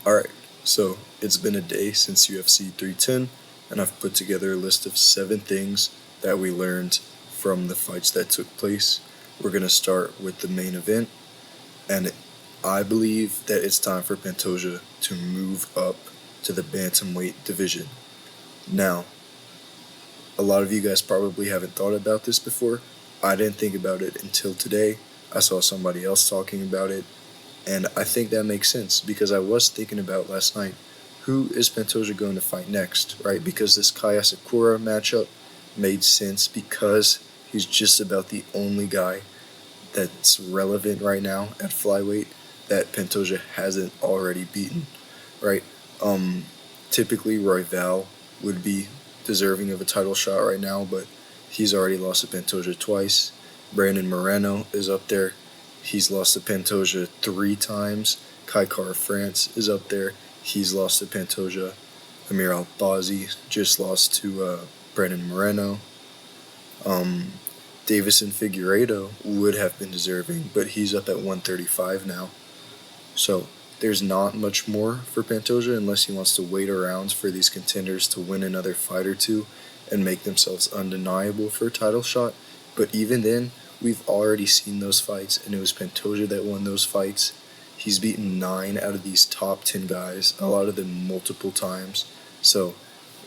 Alright, so it's been a day since UFC 310, and I've put together a list of 7 things that we learned from the fights that took place. We're going to start with the main event, and I believe that it's time for Pantoja to move up to the bantamweight division. Now, a lot of you guys probably haven't thought about this before. I didn't think about it until today. I saw somebody else talking about it, and I think that makes sense because I was thinking about last night, who is Pantoja going to fight next, right? Because this Kaya Sakura matchup made sense because he's just about the only guy that's relevant right now at flyweight that Pantoja hasn't already beaten, right? Typically Royval would be deserving of a title shot right now, but he's already lost to Pantoja twice. Brandon Moreno is up there. He's lost to Pantoja 3 times. Kai Kara France is up there. He's lost to Pantoja. Amir Albazi just lost to Brandon Moreno. Davison Figueiredo would have been deserving, but he's up at 135 now. So there's not much more for Pantoja unless he wants to wait around for these contenders to win another fight or two and make themselves undeniable for a title shot. But even then, we've already seen those fights, and it was Pantoja that won those fights. He's beaten 9 out of these top 10 guys, a lot of them multiple times. So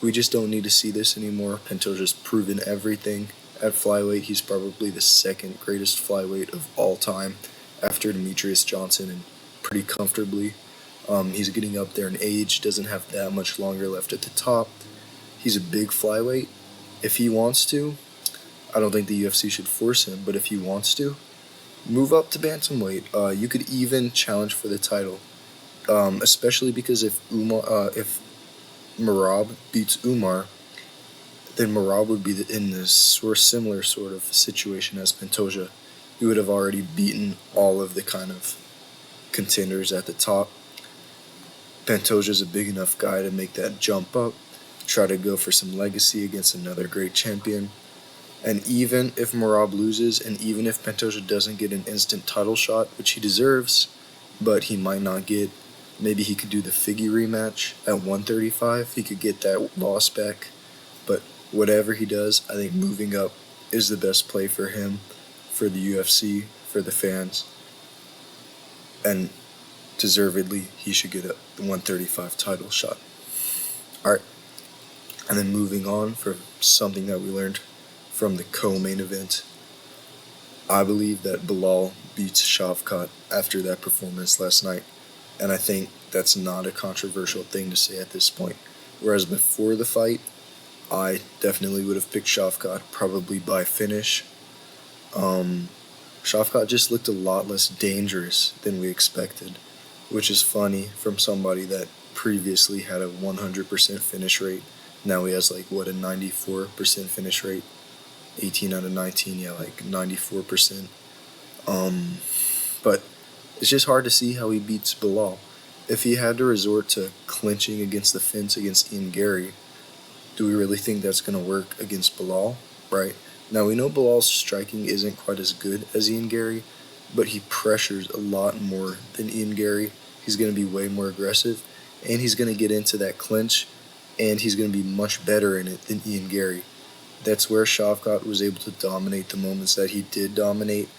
we just don't need to see this anymore. Pantoja's proven everything. At flyweight, he's probably the second greatest flyweight of all time after Demetrius Johnson, and pretty comfortably. He's getting up there in age, doesn't have that much longer left at the top. He's a big flyweight. If he wants to, I don't think the UFC should force him, but if he wants to, move up to bantamweight. You could even challenge for the title, especially because if Merab beats Umar, then Merab would be in this similar sort of situation as Pantoja. He would have already beaten all of the kind of contenders at the top. Pantoja's a big enough guy to make that jump up, try to go for some legacy against another great champion. And even if Merab loses, and even if Pantoja doesn't get an instant title shot, which he deserves, but he might not get, maybe he could do the Figgy rematch at 135. He could get that loss back. But whatever he does, I think moving up is the best play for him, for the UFC, for the fans. And deservedly, he should get a 135 title shot. Alright, and then moving on for something that we learned from the co-main event. I believe that Bilal beats Shavkat after that performance last night, and I think that's not a controversial thing to say at this point. Whereas before the fight, I definitely would have picked Shavkat, probably by finish. Shavkat just looked a lot less dangerous than we expected, which is funny from somebody that previously had a 100% finish rate. Now he has a 94% finish rate. 18 out of 19, 94%. But it's just hard to see how he beats Bilal. If he had to resort to clinching against the fence against Ian Gary, do we really think that's going to work against Bilal, right? Now, we know Bilal's striking isn't quite as good as Ian Gary, but he pressures a lot more than Ian Gary. He's going to be way more aggressive, and he's going to get into that clinch, and he's going to be much better in it than Ian Gary. That's where Shavkat was able to dominate the moments that he did dominate.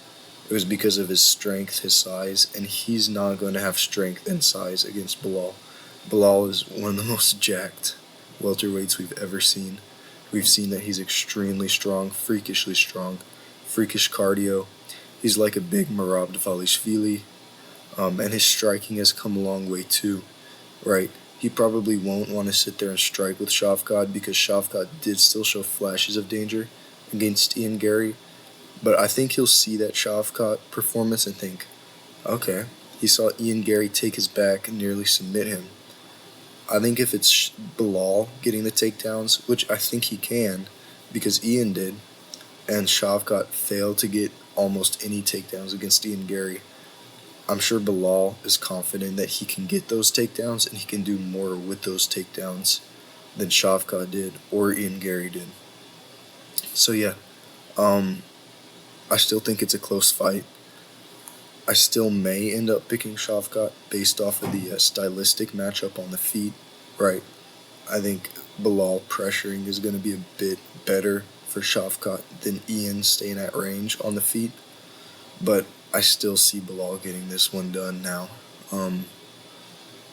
It was because of his strength, his size, and he's not going to have strength and size against Bilal. Bilal is one of the most jacked welterweights we've ever seen. We've seen that he's extremely strong, freakish cardio. He's like a big Merab Dvalishvili, and his striking has come a long way too, right? He probably won't want to sit there and strike with Shavkat because Shavkat did still show flashes of danger against Ian Gary. But I think he'll see that Shavkat performance and think, okay, he saw Ian Gary take his back and nearly submit him. I think if it's Bilal getting the takedowns, which I think he can because Ian did, and Shavkat failed to get almost any takedowns against Ian Gary, I'm sure Bilal is confident that he can get those takedowns and he can do more with those takedowns than Shavkat did or Ian Gary did. So yeah, I still think it's a close fight. I still may end up picking Shavkat based off of the stylistic matchup on the feet, right? I think Bilal pressuring is going to be a bit better for Shavkat than Ian staying at range on the feet, but I still see Bilal getting this one done now.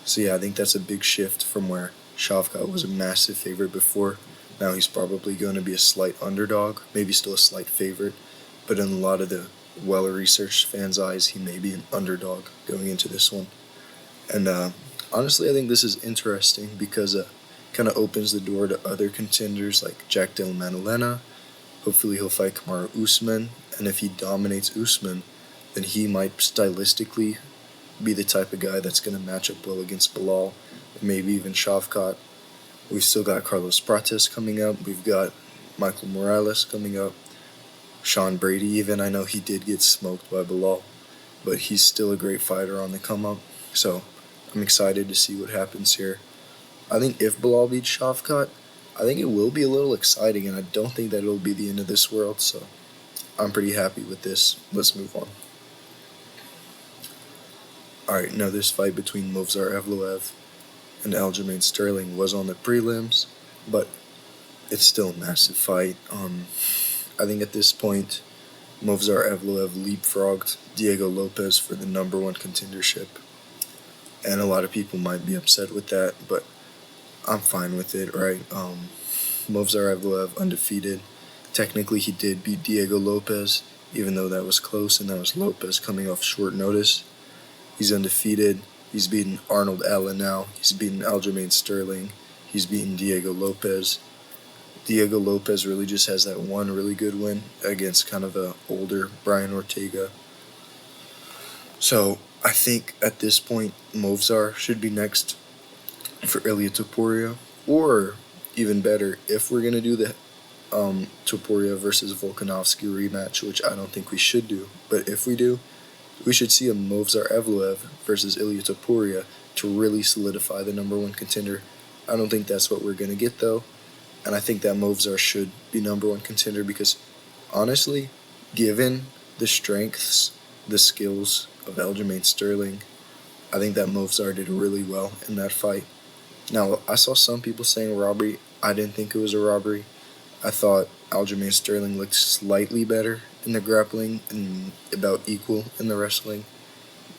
So yeah, I think that's a big shift from where Shavkat was a massive favorite before. Now he's probably going to be a slight underdog, maybe still a slight favorite, but in a lot of the well-researched fans' eyes, he may be an underdog going into this one. And honestly, I think this is interesting because it kind of opens the door to other contenders like Jack Della Maddalena. Hopefully he'll fight Kamaru Usman, and if he dominates Usman, then he might stylistically be the type of guy that's going to match up well against Bilal, maybe even Shavkat. We've still got Carlos Prates coming up. We've got Michael Morales coming up. Sean Brady even. I know he did get smoked by Bilal, but he's still a great fighter on the come up. So I'm excited to see what happens here. I think if Bilal beats Shavkat, I think it will be a little exciting, and I don't think that it'll be the end of this world. So I'm pretty happy with this. Let's move on. Alright, now this fight between Movsar Evloev and Aljamain Sterling was on the prelims, but it's still a massive fight. I think at this point, Movsar Evloev leapfrogged Diego Lopez for the number one contendership, and a lot of people might be upset with that, but I'm fine with it, right? Movsar Evloev undefeated. Technically, he did beat Diego Lopez, even though that was close, and that was Lopez coming off short notice. He's undefeated. He's beaten Arnold Allen now. He's beaten Aljamain Sterling. He's beaten Diego Lopez. Diego Lopez really just has that one really good win against kind of a older Brian Ortega. So I think at this point, Movsar should be next for Ilia Topuria. Or even better, if we're going to do the Topuria versus Volkanovski rematch, which I don't think we should do, but if we do, we should see a Movsar Evloev versus Ilia Topuria to really solidify the number one contender. I don't think that's what we're going to get, though. And I think that Movsar should be number one contender because, honestly, given the strengths, the skills of Aljamain Sterling, I think that Movsar did really well in that fight. Now, I saw some people saying robbery. I didn't think it was a robbery. I thought Aljamain Sterling looked slightly better in the grappling and about equal in the wrestling,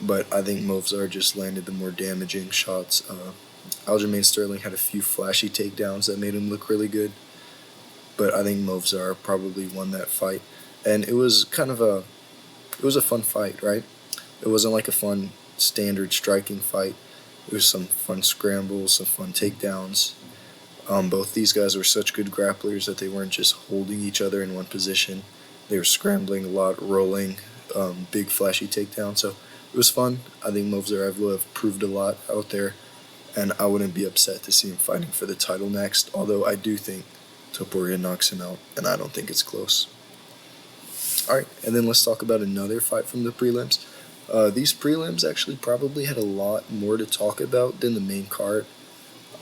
but I think Movsar just landed the more damaging shots. Aljamain Sterling had a few flashy takedowns that made him look really good, but I think Movsar probably won that fight, and it was a fun fight, right? It wasn't like a fun standard striking fight. It was some fun scrambles, some fun takedowns. Both these guys were such good grapplers that they weren't just holding each other in one position. They were scrambling a lot, rolling, big flashy takedowns. So it was fun. I think Movsar Evloev proved a lot out there, and I wouldn't be upset to see him fighting for the title next, although I do think Topuria knocks him out, and I don't think it's close. Alright, and then let's talk about another fight from the prelims. These prelims actually probably had a lot more to talk about than the main card.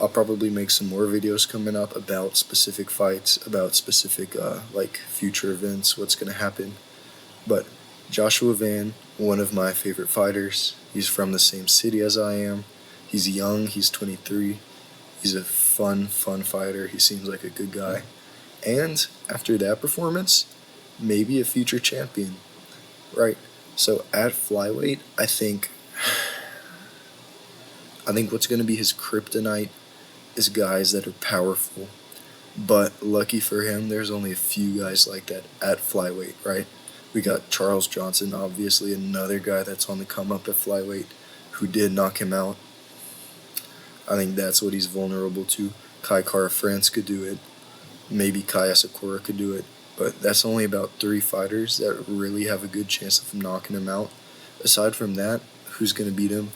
I'll probably make some more videos coming up about specific fights, about specific future events, what's going to happen. But Joshua Van, one of my favorite fighters, he's from the same city as I am. He's young, he's 23. He's a fun fighter. He seems like a good guy. And after that performance, maybe a future champion. Right. So at flyweight, I think what's going to be his kryptonite is guys that are powerful. But lucky for him, there's only a few guys like that at flyweight, right? We got Charles Johnson, obviously another guy that's on the come up at flyweight, who did knock him out. I think that's what he's vulnerable to. Kai Kara France could do it. Maybe Kai Asakura could do it. But that's only about 3 fighters that really have a good chance of knocking him out. Aside from that, who's going to beat him?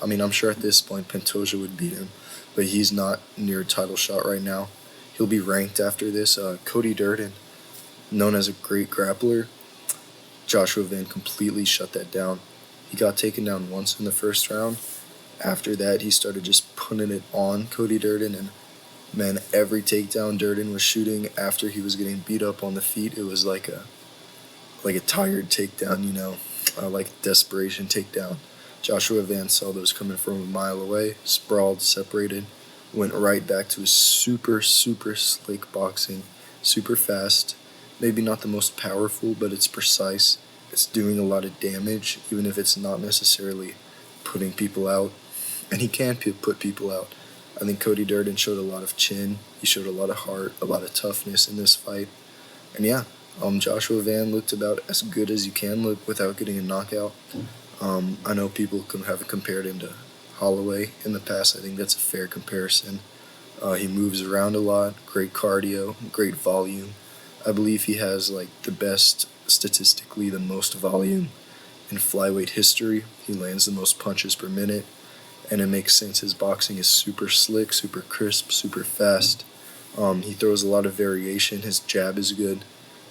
I mean, I'm sure at this point Pantoja would beat him, but he's not near a title shot right now. He'll be ranked after this. Cody Durden, known as a great grappler, Joshua Van completely shut that down. He got taken down once in the first round. After that, he started just putting it on Cody Durden, and man, every takedown Durden was shooting after he was getting beat up on the feet, it was like a tired takedown, you know. like desperation takedown. Joshua Van saw those coming from a mile away, sprawled, separated, went right back to his super, super slick boxing, super fast. Maybe not the most powerful, but it's precise. It's doing a lot of damage, even if it's not necessarily putting people out. And he can put people out. I think Cody Durden showed a lot of chin. He showed a lot of heart, a lot of toughness in this fight. And yeah, Joshua Van looked about as good as you can look without getting a knockout. I know people have compared him to Holloway in the past. I think that's a fair comparison. He moves around a lot, great cardio, great volume. I believe he has like the best, statistically the most volume in flyweight history. He lands the most punches per minute, and it makes sense. His boxing is super slick, super crisp, super fast. He throws a lot of variation. His jab is good.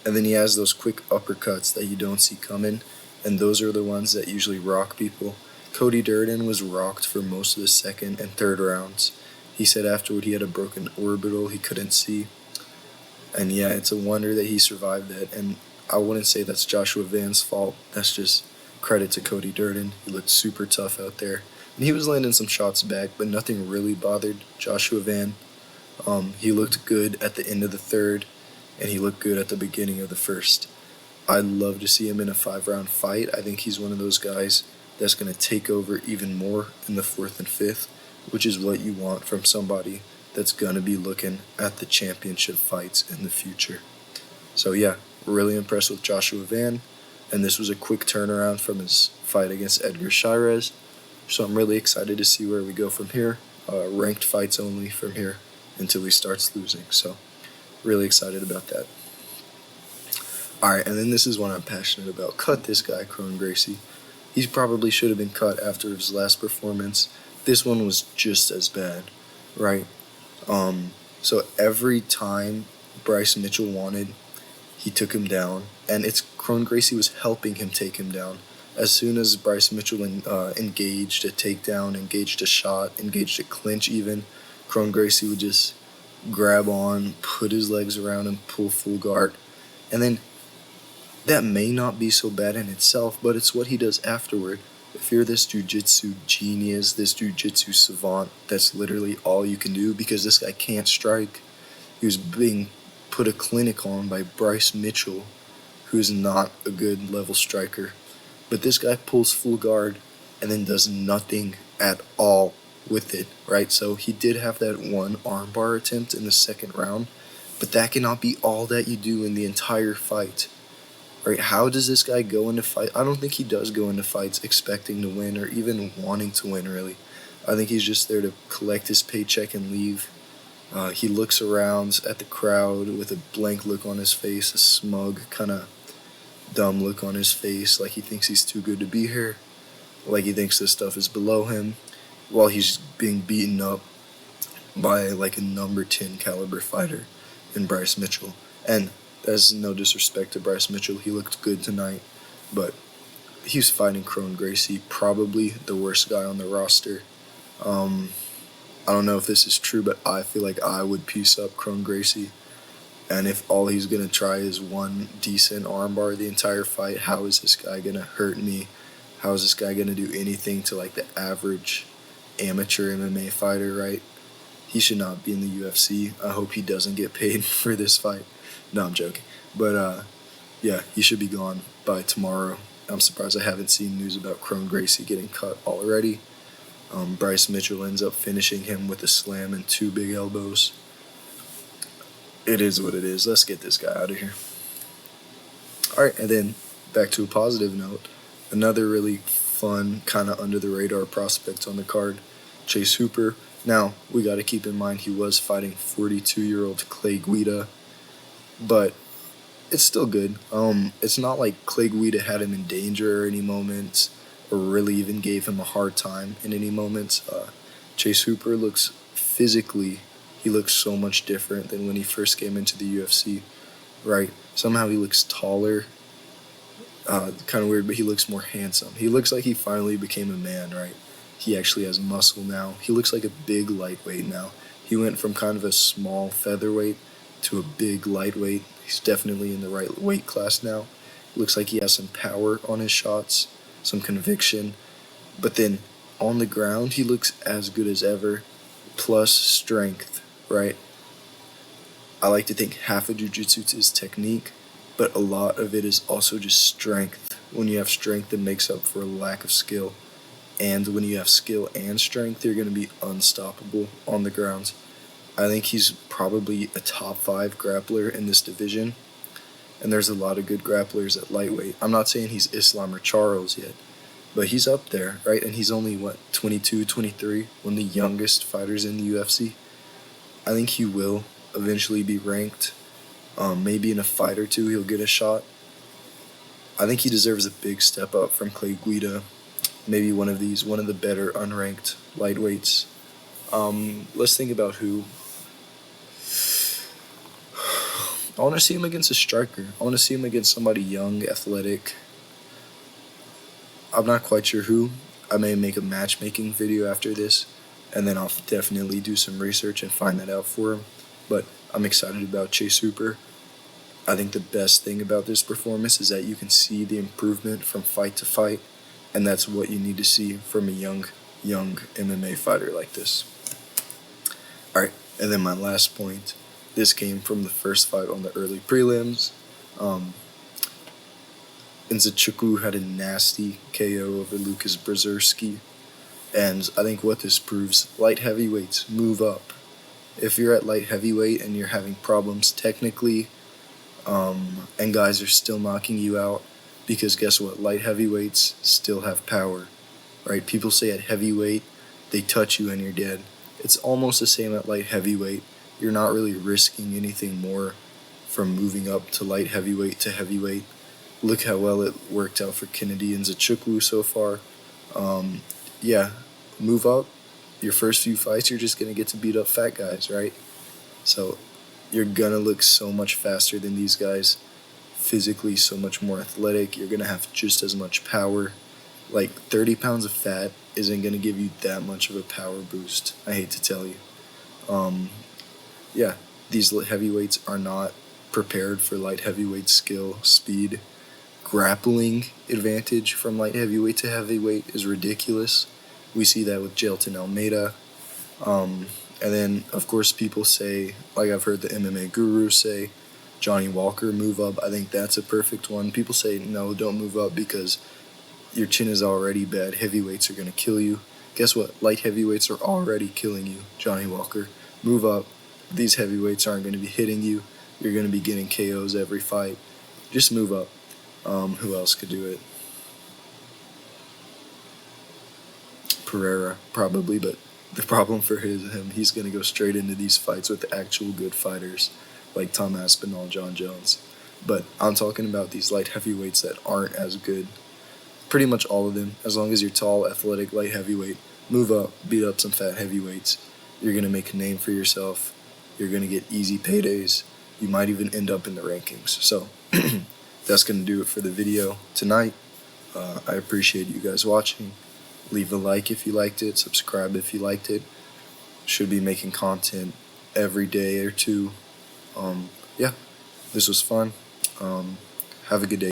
And then he has those quick uppercuts that you don't see coming, and those are the ones that usually rock people. Cody Durden was rocked for most of the second and third rounds. He said afterward he had a broken orbital he couldn't see. And yeah, it's a wonder that he survived that. And I wouldn't say that's Joshua Van's fault. That's just credit to Cody Durden. He looked super tough out there. And he was landing some shots back, but nothing really bothered Joshua Van. He looked good at the end of the third, and he looked good at the beginning of the first. I'd love to see him in a 5-round fight. I think he's one of those guys that's going to take over even more in the fourth and fifth, which is what you want from somebody that's going to be looking at the championship fights in the future. So yeah, really impressed with Joshua Van, and this was a quick turnaround from his fight against Edgar Chairez. So I'm really excited to see where we go from here. Ranked fights only from here until he starts losing. So really excited about that. Alright, and then this is one I'm passionate about. Cut this guy, Kron Gracie. He probably should have been cut after his last performance. This one was just as bad, right? So every time Bryce Mitchell wanted, he took him down, and it's Kron Gracie was helping him take him down. As soon as Bryce Mitchell engaged a takedown, engaged a shot, engaged a clinch even, Kron Gracie would just grab on, put his legs around him, pull full guard. And then that may not be so bad in itself, but it's what he does afterward. If you're this jiu-jitsu genius, this jiu-jitsu savant, that's literally all you can do, because this guy can't strike. He was being put a clinic on by Bryce Mitchell, who's not a good level striker. But this guy pulls full guard and then does nothing at all with it, right? So he did have that one armbar attempt in the second round, but that cannot be all that you do in the entire fight, right? How does this guy go into fight? I don't think he does go into fights expecting to win or even wanting to win, really. I think he's just there to collect his paycheck and leave. He looks around at the crowd with a blank look on his face, a smug, kind of dumb look on his face, like he thinks he's too good to be here, like he thinks this stuff is below him, while he's being beaten up by like a number 10 caliber fighter in Bryce Mitchell. And that's no disrespect to Bryce Mitchell, he looked good tonight, but he's fighting Kron Gracie, probably the worst guy on the roster. I don't know if this is true, but I feel like I would piece up Kron Gracie. And if all he's going to try is one decent armbar the entire fight, how is this guy going to hurt me? How is this guy going to do anything to like the average amateur MMA fighter, right? He should not be in the UFC. I hope he doesn't get paid for this fight. No, I'm joking. But yeah, he should be gone by tomorrow. I'm surprised I haven't seen news about Kron Gracie getting cut already. Bryce Mitchell ends up finishing him with a slam and 2 big elbows. It is what it is. Let's get this guy out of here. Alright, and then back to a positive note. Another really fun, kind of under the radar prospect on the card, Chase Hooper. Now, we got to keep in mind he was fighting 42-year-old Clay Guida, but it's still good. It's not like Clay Guida had him in danger at any moments or really even gave him a hard time in any moments. Chase Hooper looks physically, he looks so much different than when he first came into the UFC, right? Somehow he looks taller, kind of weird, but he looks more handsome. He looks like he finally became a man, right? He actually has muscle now. He looks like a big lightweight now. He went from kind of a small featherweight to a big lightweight. He's definitely in the right weight class now. Looks like he has some power on his shots, some conviction. But then on the ground, he looks as good as ever, plus strength, right? I like to think half of jiu-jitsu is technique, but a lot of it is also just strength. When you have strength, it makes up for a lack of skill. And when you have skill and strength, you're going to be unstoppable on the ground. I think he's probably a top 5 grappler in this division. And there's a lot of good grapplers at lightweight. I'm not saying he's Islam or Charles yet, but he's up there, right? And he's only, 22, 23, one of the youngest fighters in the UFC. I think he will eventually be ranked. Maybe in a fight or two he'll get a shot. I think he deserves a big step up from Clay Guida. Maybe one of the better unranked lightweights. Let's think about who. I want to see him against a striker. I want to see him against somebody young, athletic. I'm not quite sure who. I may make a matchmaking video after this, and then I'll definitely do some research and find that out for him. But I'm excited about Chase Hooper. I think the best thing about this performance is that you can see the improvement from fight to fight, and that's what you need to see from a young MMA fighter like this. Alright, and then my last point. This came from the first fight on the early prelims. Nzechukwu had a nasty KO over Lucas Brzezinski. And I think what this proves, light heavyweights, move up. If you're at light heavyweight and you're having problems technically, and guys are still knocking you out, because guess what? Light heavyweights still have power, right? People say at heavyweight, they touch you and you're dead. It's almost the same at light heavyweight. You're not really risking anything more from moving up to light heavyweight to heavyweight. Look how well it worked out for Kennedy and Nzechukwu so far. Yeah, move up. Your first few fights, you're just going to get to beat up fat guys, right? So you're going to look so much faster than these guys. Physically so much more athletic. You're going to have just as much power. Like 30 pounds of fat isn't going to give you that much of a power boost. I hate to tell you. Yeah, these heavyweights are not prepared for light heavyweight skill, speed. Grappling advantage from light heavyweight to heavyweight is ridiculous. We see that with Jailton Almeida. And then, of course, people say, like I've heard the MMA guru say, Johnny Walker, move up. I think that's a perfect one. People say, no, don't move up because your chin is already bad. Heavyweights are going to kill you. Guess what? Light heavyweights are already killing you, Johnny Walker. Move up. These heavyweights aren't going to be hitting you. You're going to be getting KOs every fight. Just move up. Who else could do it? Pereira, probably, but the problem for him, he's going to go straight into these fights with actual good fighters like Tom Aspinall, John Jones. But I'm talking about these light heavyweights that aren't as good. Pretty much all of them, as long as you're tall, athletic, light heavyweight, move up, beat up some fat heavyweights. You're going to make a name for yourself. You're going to get easy paydays. You might even end up in the rankings. So that's going to do it for the video tonight. I appreciate you guys watching. Leave a like if you liked it. Subscribe if you liked it. Should be making content every day or two. Yeah, this was fun. Have a good day.